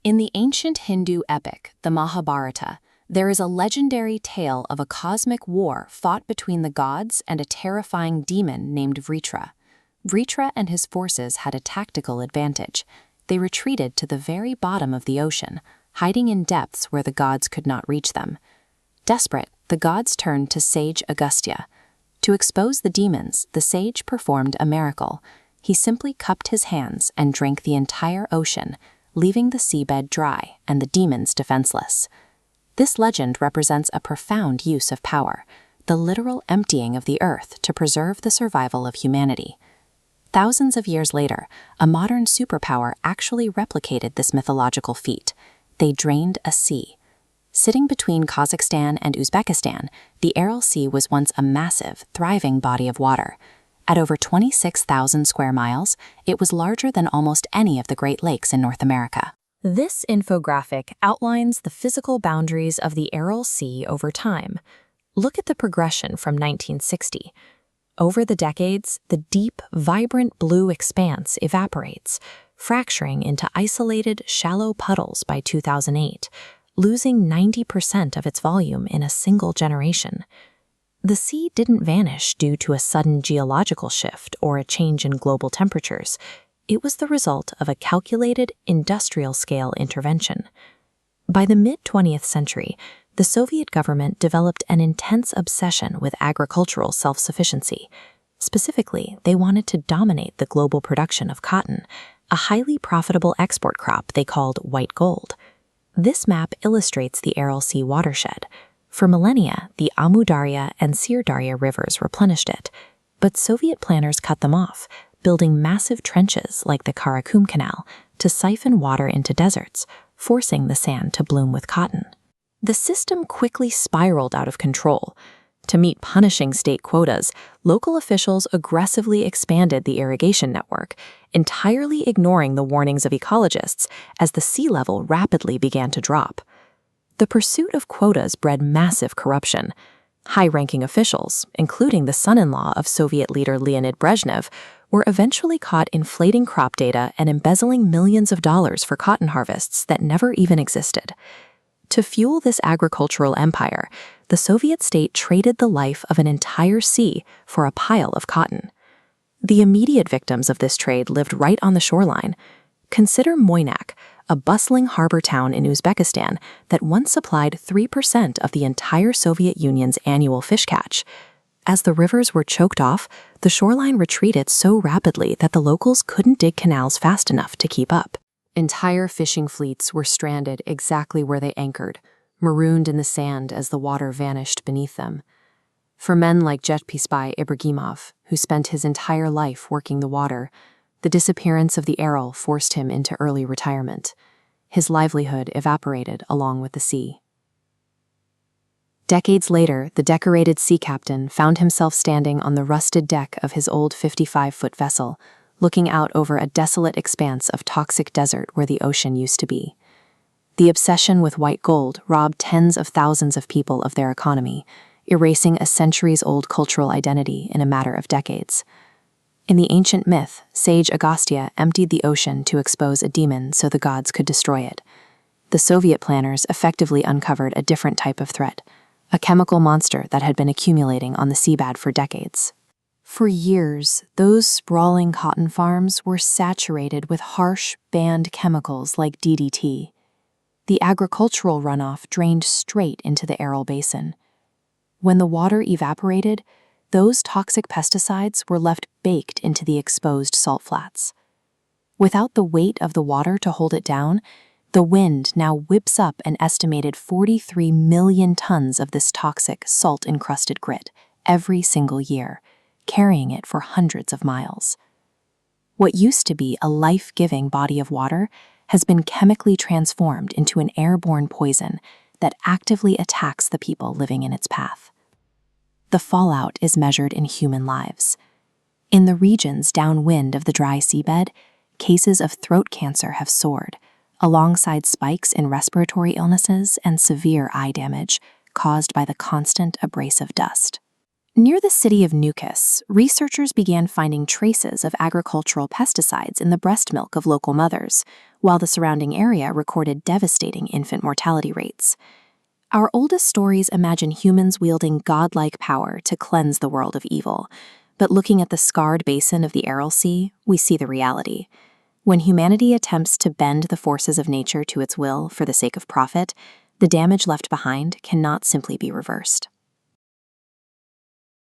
In the ancient Hindu epic, the Mahabharata, there is a legendary tale of a cosmic war fought between the gods and a terrifying demon named Vritra. Vritra and his forces had a tactical advantage. They retreated to the very bottom of the ocean, hiding in depths where the gods could not reach them. Desperate, the gods turned to sage Agastya. To expose the demons, the sage performed a miracle. He simply cupped his hands and drank the entire ocean, leaving the seabed dry and the demons defenseless. This legend represents a profound use of power, the literal emptying of the earth to preserve the survival of humanity. Thousands of years later, a modern superpower actually replicated this mythological feat. They drained a sea. Sitting between Kazakhstan and Uzbekistan, the Aral Sea was once a massive, thriving body of water. At over 26,000 square miles, it was larger than almost any of the Great Lakes in North America. This infographic outlines the physical boundaries of the Aral Sea over time. Look at the progression from 1960. Over the decades, the deep, vibrant blue expanse evaporates, fracturing into isolated, shallow puddles by 2008, losing 90% of its volume in a single generation. The sea didn't vanish due to a sudden geological shift or a change in global temperatures. It was the result of a calculated, industrial-scale intervention. By the mid-20th century, the Soviet government developed an intense obsession with agricultural self-sufficiency. Specifically, they wanted to dominate the global production of cotton, a highly profitable export crop they called white gold. This map illustrates the Aral Sea watershed. For millennia, the Amu Darya and Sir Darya rivers replenished it, but Soviet planners cut them off, building massive trenches like the Karakum Canal to siphon water into deserts, forcing the sand to bloom with cotton. The system quickly spiraled out of control. To meet punishing state quotas, local officials aggressively expanded the irrigation network, entirely ignoring the warnings of ecologists as the sea level rapidly began to drop. The pursuit of quotas bred massive corruption. High-ranking officials, including the son-in-law of Soviet leader Leonid Brezhnev, were eventually caught inflating crop data and embezzling millions of dollars for cotton harvests that never even existed. To fuel this agricultural empire, the Soviet state traded the life of an entire sea for a pile of cotton. The immediate victims of this trade lived right on the shoreline. Consider Muynak, a bustling harbor town in Uzbekistan that once supplied 3% of the entire Soviet Union's annual fish catch. As the rivers were choked off, the shoreline retreated so rapidly that the locals couldn't dig canals fast enough to keep up. Entire fishing fleets were stranded exactly where they anchored, marooned in the sand as the water vanished beneath them. For men like Jetpispai Ibragimov, who spent his entire life working the water, the disappearance of the Aral forced him into early retirement. His livelihood evaporated along with the sea. Decades later, the decorated sea captain found himself standing on the rusted deck of his old 55-foot vessel, looking out over a desolate expanse of toxic desert where the ocean used to be. The obsession with white gold robbed tens of thousands of people of their economy, erasing a centuries-old cultural identity in a matter of decades. In the ancient myth, sage Agastya emptied the ocean to expose a demon so the gods could destroy it. The Soviet planners effectively uncovered a different type of threat, a chemical monster that had been accumulating on the seabed for decades. For years, those sprawling cotton farms were saturated with harsh, banned chemicals like DDT. The agricultural runoff drained straight into the Aral Basin. When the water evaporated, those toxic pesticides were left baked into the exposed salt flats. Without the weight of the water to hold it down, the wind now whips up an estimated 43 million tons of this toxic, salt-encrusted grit every single year, carrying it for hundreds of miles. What used to be a life-giving body of water has been chemically transformed into an airborne poison that actively attacks the people living in its path. The fallout is measured in human lives. In the regions downwind of the dry seabed, cases of throat cancer have soared, alongside spikes in respiratory illnesses and severe eye damage caused by the constant abrasive dust. Near the city of Nukus, researchers began finding traces of agricultural pesticides in the breast milk of local mothers, while the surrounding area recorded devastating infant mortality rates. Our oldest stories imagine humans wielding godlike power to cleanse the world of evil, but looking at the scarred basin of the Aral Sea, we see the reality. When humanity attempts to bend the forces of nature to its will for the sake of profit, the damage left behind cannot simply be reversed.